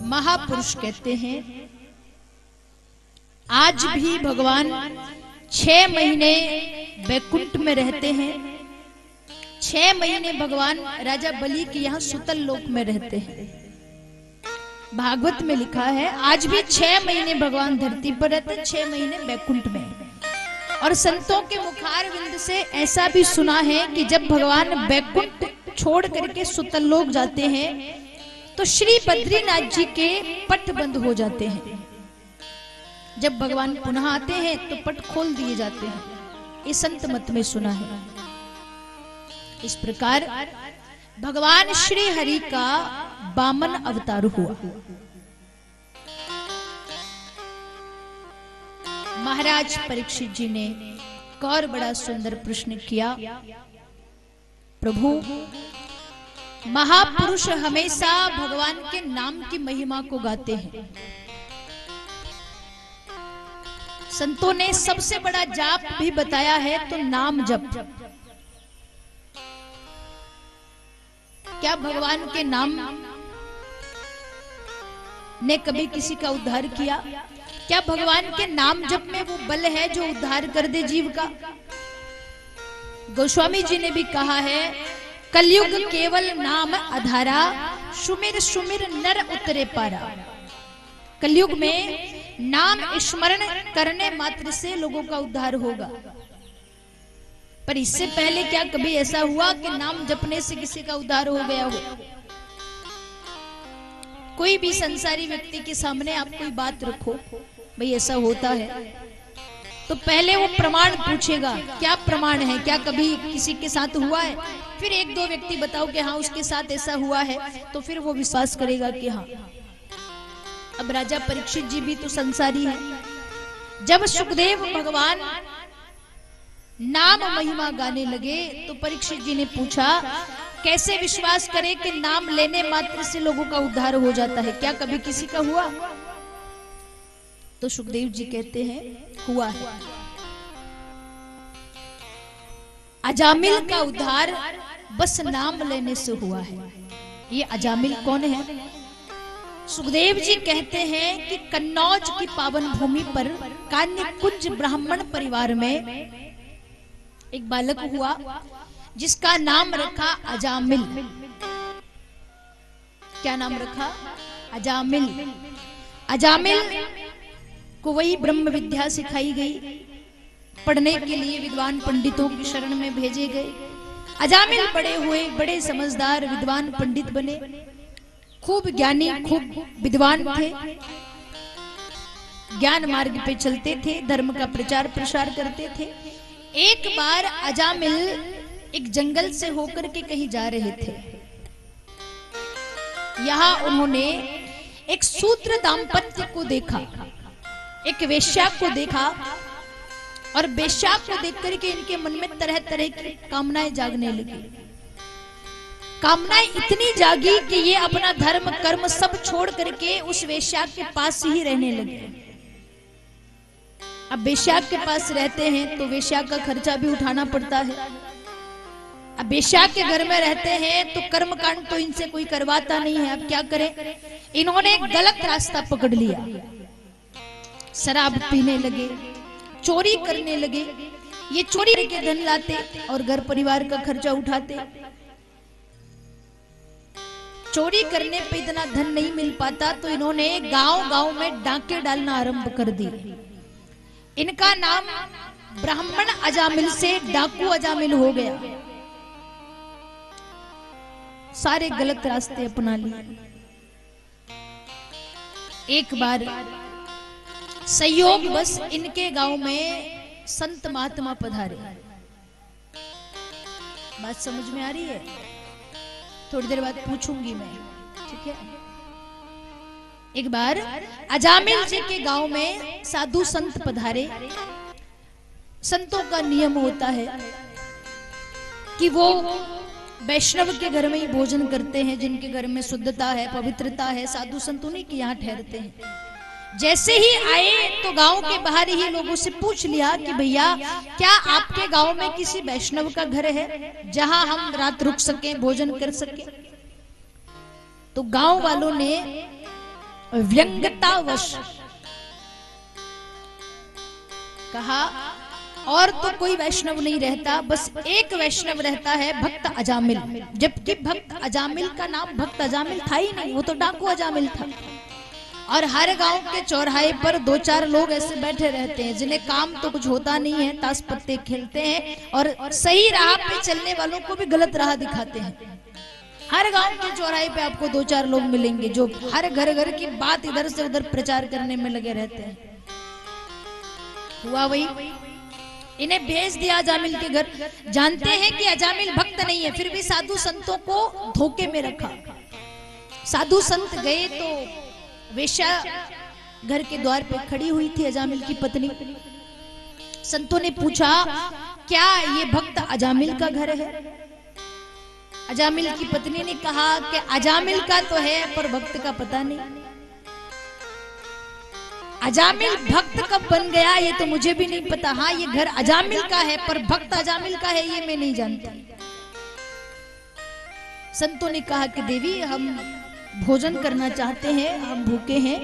महापुरुष कहते हैं आज भी भगवान 6 महीने वैकुंठ में रहते हैं। 6 महीने भगवान राजा बलि के यहाँ सुतल लोक में रहते हैं। भागवत में लिखा है आज भी 6 महीने भगवान धरती पर रहते हैं, 6 महीने वैकुंठ में। और संतों के मुखार विंद से ऐसा भी सुना है कि जब भगवान वैकुंठ छोड़ करके सुतल लोक जाते हैं तो श्री बद्रीनाथ जी के पट बंद हो जाते हैं। जब भगवान पुनः आते हैं तो पट खोल दिए जाते हैं। ये संत मत में सुना है। इस प्रकार भगवान श्री हरि का वामन अवतार हुआ। महाराज परीक्षित जी ने एक और बड़ा सुंदर प्रश्न किया, प्रभु महापुरुष हमेशा भगवान के नाम की महिमा को गाते हैं। संतों ने सबसे बड़ा जाप भी बताया है तो नाम जप। क्या भगवान के नाम ने कभी किसी का उद्धार किया? क्या भगवान के नाम जप में वो बल है जो उद्धार कर दे जीव का? गोस्वामी जी ने भी कहा है कलयुग केवल नाम आधारा, सुमिर सुमिर नर उतरे पारा। कलयुग में नाम स्मरण करने मात्र से लोगों का उद्धार होगा। पर इससे पहले क्या कभी ऐसा हुआ कि नाम जपने से किसी का उद्धार हो गया हो? कोई भी संसारी व्यक्ति के सामने आप कोई बात रखो, भाई ऐसा होता है, तो पहले वो प्रमाण पूछेगा। क्या प्रमाण है? क्या कभी किसी के साथ हुआ है? फिर 1-2 व्यक्ति बताओ कि हाँ उसके साथ ऐसा हुआ है, तो फिर वो विश्वास करेगा कि हाँ। अब राजा परीक्षित जी भी तो संसारी हैं। जब सुखदेव भगवान नाम महिमा गाने लगे तो परीक्षित जी ने पूछा कैसे विश्वास करें कि नाम लेने मात्र से लोगों का उद्धार हो जाता है? क्या कभी किसी का हुआ? तो सुखदेव जी कहते हैं हुआ है। अजामिल का उद्धार बस नाम लेने से हुआ है। ये अजामिल कौन है? सुखदेव जी कहते हैं कि कन्नौज की पावन भूमि पर कान्य कुंज ब्राह्मण परिवार में एक बालक हुआ जिसका नाम रखा अजामिल। क्या नाम रखा? अजामिल। अजामिल को वही ब्रह्म विद्या सिखाई गई। पढ़ने के लिए विद्वान पंडितों की शरण में भेजे गए। अजामिल बड़े हुए, बड़े समझदार विद्वान पंडित बने, खूब ज्ञानी, खूब विद्वान थे, ज्ञान मार्ग पे चलते थे, धर्म का प्रचार प्रसार करते थे। एक बार अजामिल एक जंगल से होकर के कहीं जा रहे थे। यहां उन्होंने एक शूद्र दाम्पत्य को देखा, एक वेश्या को देखा, और वेश्या को देख करके इनके मन में तरह तरह की कामनाएं जागने लगी। कामनाएं इतनी जागी कि ये अपना धर्म कर्म सब छोड़ करके उस वेश्या के पास ही रहने लगे। अब वेश्या के पास रहते हैं तो वेश्या का खर्चा भी उठाना पड़ता है। अब वेश्या के घर में रहते हैं तो कर्म कांड तो इनसे कोई करवाता नहीं है। अब क्या करें? इन्होंने एक गलत रास्ता पकड़ लिया। शराब पीने लगे, चोरी करने लगे। ये चोरी करके धन लाते और घर परिवार का खर्चा उठाते। चोरी करने पे इतना धन नहीं मिल पाता तो इन्होंने गांव-गांव में डाके डालना आरंभ कर दिए। इनका नाम ब्राह्मण अजामिल से डाकू अजामिल हो गया। सारे गलत रास्ते अपना लिए। एक बार संयोग बस इनके गांव में संत महात्मा पधारे। बात समझ में आ रही है? थोड़ी देर बाद पूछूंगी मैं, ठीक है? एक बार अजामिल जी के गांव में साधु संत पधारे। संतों का नियम होता है कि वो वैष्णव के घर में ही भोजन करते हैं। जिनके घर में शुद्धता है, पवित्रता है, साधु संत उन्हीं के यहाँ ठहरते हैं। जैसे ही आए तो गांव के बाहर ही लोगों से पूछ लिया कि भैया क्या आपके गांव में किसी वैष्णव का घर है जहां हम रात रुक सकें, भोजन कर सकें? तो गांव वालों ने व्यंग्यतावश कहा और तो कोई वैष्णव नहीं रहता, बस एक वैष्णव रहता है, भक्त अजामिल। जबकि भक्त अजामिल का नाम भक्त अजामिल था ही नहीं, वो तो डाकू अजामिल था। और हर गांव के चौराहे पर 2-4 लोग ऐसे बैठे रहते हैं जिन्हें काम तो कुछ होता नहीं है, ताश पत्ते खेलते हैं और सही राह पे चलने वालों को भी गलत राह दिखाते हैं। हर गांव के चौराहे पे आपको 2-4 लोग मिलेंगे जो हर घर घर की बात इधर से उधर प्रचार करने में लगे रहते हैं। हुआ वही, इन्हें भेज दिया अजामिल के घर। जानते हैं कि अजामिल भक्त नहीं है, फिर भी साधु संतों को धोखे में रखा। साधु संत गए तो वेश्या घर के द्वार पे खड़ी हुई थी, अजामिल की पत्नी। संतों ने पूछा, क्या ये भक्त अजामिल का घर है? अजामिल की पत्नी ने कहा कि अजामिल का तो है पर भक्त का पता नहीं। अजामिल भक्त कब बन गया ये तो मुझे भी नहीं पता। हाँ, ये घर अजामिल का है पर भक्त अजामिल का है ये मैं नहीं जानती। संतों ने कहा कि देवी, हम भोजन करना चाहते हैं, हम भूखे हैं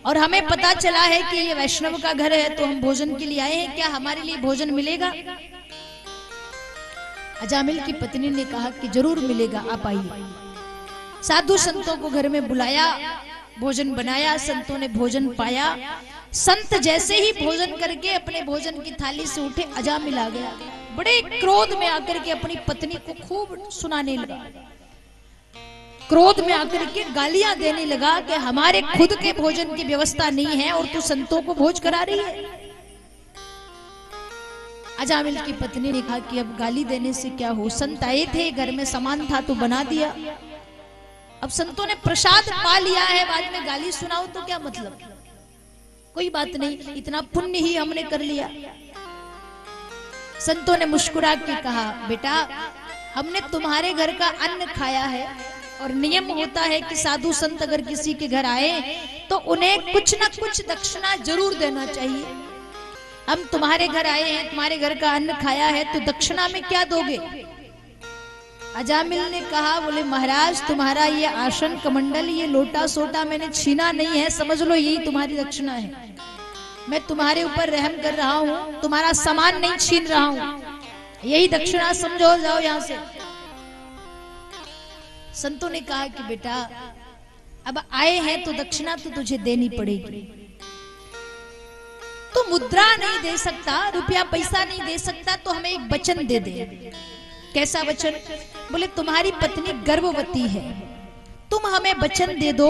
और हमें पता चला है कि ये वैष्णव का घर है, तो हम भोजन के लिए आए हैं, क्या हमारे लिए भोजन मिलेगा? अजामिल की पत्नी ने कहा कि जरूर मिलेगा, आप आइए। साधु संतों को घर में बुलाया, भोजन बनाया, संतों ने भोजन पाया। संत जैसे ही भोजन करके अपने भोजन की थाली से उठे, अजामिल आ गया। बड़े क्रोध में आकर के अपनी पत्नी को खूब सुनाने लगा, क्रोध में आकर के गालियां देने लगा कि हमारे खुद के भोजन की व्यवस्था नहीं है और तू संतों को भोज करा रही है। अजामिल की पत्नी ने कहा कि अब गाली देने से क्या हो, संत आए थे, घर में सामान था तो बना दिया, अब संतों ने प्रसाद पा लिया है, बाद में गाली सुनाओ तो क्या मतलब? कोई बात नहीं, इतना पुण्य ही हमने कर लिया। संतों ने मुस्कुरा के कहा, बेटा हमने तुम्हारे घर का अन्न खाया है और नियम होता है कि साधु संत अगर किसी के घर आए तो उन्हें कुछ न कुछ दक्षिणा जरूर देना चाहिए। हम तुम्हारे घर आए हैं, तुम्हारे घर का अन्न खाया है, तो दक्षिणा में क्या दोगे? अजामिल ने कहा, बोले महाराज तुम्हारा ये आसन कमंडल, ये लोटा सोटा मैंने छीना नहीं है, समझ लो यही तुम्हारी दक्षिणा है। मैं तुम्हारे ऊपर रहम कर रहा हूँ, तुम्हारा सामान नहीं छीन रहा हूँ, यही दक्षिणा समझो, जाओ यहाँ से। संतों ने कहा कि बेटा अब आए हैं तो दक्षिणा तो तुझे देनी पड़ेगी। तो मुद्रा नहीं दे सकता, रुपया पैसा नहीं दे सकता, तो हमें एक वचन दे दे। कैसा वचन? बोले तुम्हारी पत्नी गर्भवती है, तुम हमें वचन दे दो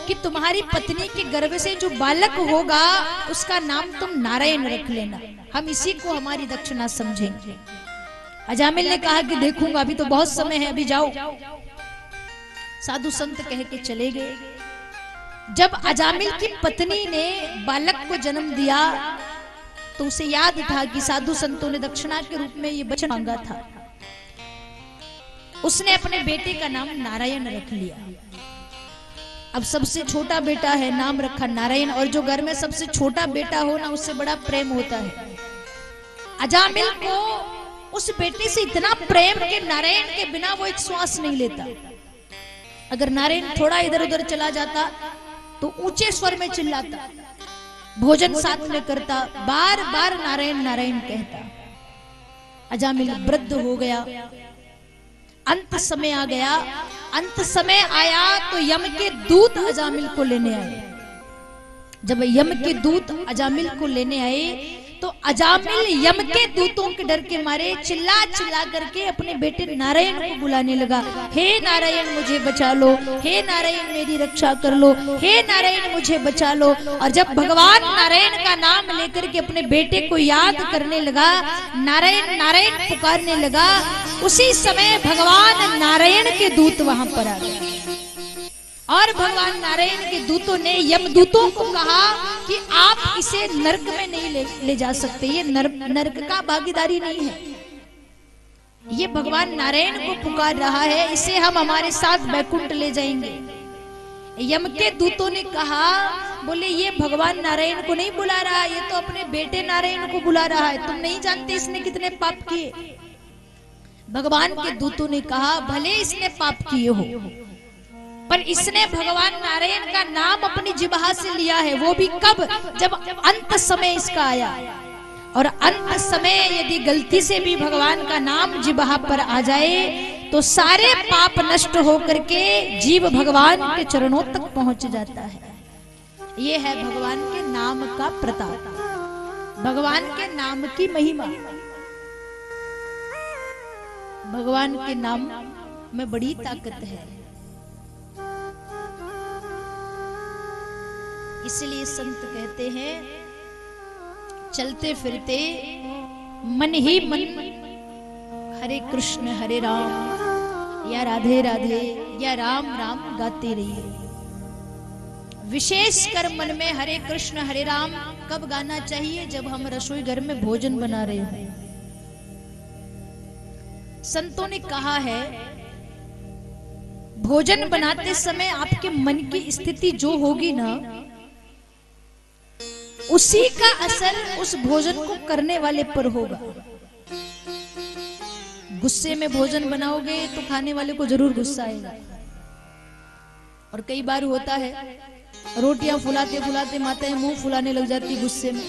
कि तुम्हारी पत्नी के गर्भ से जो बालक होगा उसका नाम तुम नारायण रख लेना, हम इसी को हमारी दक्षिणा समझेंगे। अजामिल ने कहा कि देखूंगा, अभी तो बहुत समय है, अभी जाओ। साधु संत कह के चले गए। जब अजामिल की पत्नी ने बालक को जन्म दिया तो उसे याद था कि साधु संतों ने दक्षिणा के रूप में ये वचन मांगा था। उसने अपने बेटे का नाम नारायण रख लिया। अब सबसे छोटा बेटा है, नाम रखा नारायण, और जो घर में सबसे छोटा बेटा हो ना, उससे बड़ा प्रेम होता है। अजामिल को उस बेटे से इतना प्रेम कि नारायण के बिना वो एक श्वास नहीं लेता। अगर नारायण थोड़ा इधर उधर चला जाता तो ऊंचे स्वर में चिल्लाता, भोजन साथ में करता, बार बार नारायण नारायण कहता। अजामिल वृद्ध हो गया, अंत समय आ गया। अंत समय आया तो यम के दूत अजामिल को लेने आए। जब यम के दूत अजामिल को लेने आए तो अजामिल यम के दूतों के डर के मारे चिल्ला चिल्ला करके अपने बेटे नारायण को बुलाने लगा। हे नारायण मुझे बचा लो, हे नारायण मेरी रक्षा कर लो, हे नारायण मुझे बचा लो। और जब भगवान नारायण का नाम लेकर के अपने बेटे को याद करने लगा, नारायण नारायण पुकारने लगा, उसी समय भगवान नारायण के दूत वहां पर आ गए। और भगवान नारायण के दूतों ने यमदूतों को कहा कि आप इसे नरक में नहीं ले जा सकते, ये नरक का भागीदारी नहीं है, ये भगवान नारायण को पुकार रहा है, इसे हम हमारे साथ बैकुंठ ले जाएंगे। यम के दूतों ने कहा, बोले ये भगवान नारायण को नहीं बुला रहा, ये तो अपने बेटे नारायण को बुला रहा है, तुम नहीं जानते इसने कितने पाप किए। भगवान के दूतों ने कहा, भले इसने पाप किए हो पर इसने भगवान नारायण का नाम अपनी जिह्वा से लिया है, वो भी कब? जब अंत समय इसका आया। और अंत समय यदि गलती से भी भगवान का नाम जिह्वा पर आ जाए तो सारे पाप नष्ट होकर के जीव भगवान के चरणों तक पहुंच जाता है। ये है भगवान के नाम का प्रताप, भगवान के नाम की महिमा। भगवान के नाम में बड़ी ताकत है। इसलिए संत कहते हैं चलते फिरते मन ही मन हरे कृष्ण हरे राम या राधे राधे या राम राम गाते रहिए। विशेष कर मन में हरे कृष्ण हरे राम कब गाना चाहिए? जब हम रसोई घर में भोजन बना रहे हो। संतों ने कहा है भोजन बनाते समय आपके मन की स्थिति जो होगी ना, उसी का असर उस भोजन को करने वाले पर होगा। गुस्से में भोजन बनाओगे तो खाने वाले को जरूर गुस्सा आएगा। और कई बार होता है रोटियां फुलाते फुलाते माताएं मुंह फुलाने लग जाती गुस्से में।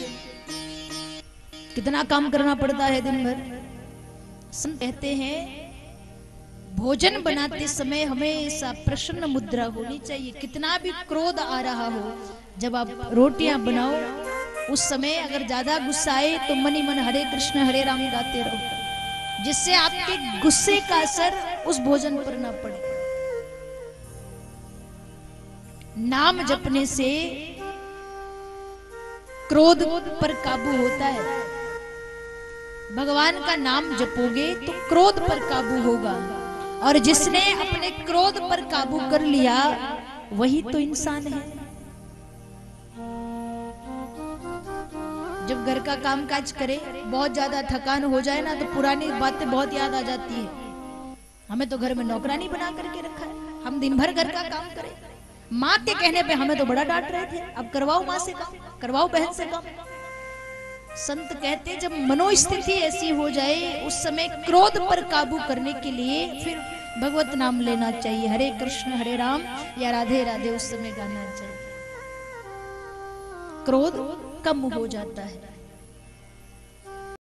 कितना काम करना पड़ता है दिन भर। संत कहते हैं भोजन बनाते समय हमेशा प्रसन्न मुद्रा होनी चाहिए। कितना भी क्रोध आ रहा हो, जब आप रोटियां बनाओ उस समय अगर ज्यादा गुस्सा आए तो मन ही मन हरे कृष्ण हरे राम गाते रहो, जिससे आपके गुस्से का असर उस भोजन पर ना पड़े। नाम जपने से क्रोध पर काबू होता है। भगवान का नाम जपोगे तो क्रोध पर काबू होगा, और जिसने अपने क्रोध पर काबू कर लिया वही तो इंसान है। जब घर का काम काज करे, बहुत ज्यादा थकान हो जाए ना, तो पुरानी बातें बहुत याद आ जाती है। हमें तो घर में नौकरानी बना करके रखा है, हम दिन भर घर का काम करें। माँ के कहने पे हमें तो बड़ा डांट रहे थे, अब करवाओ माँ से काम, करवाओ बहन से काम। संत कहते जब मनोस्थिति ऐसी हो जाए उस समय क्रोध पर काबू करने के लिए फिर भगवत नाम लेना चाहिए, हरे कृष्ण हरे राम या राधे राधे उस समय गाना चाहिए। क्रोध कम हो जाता है।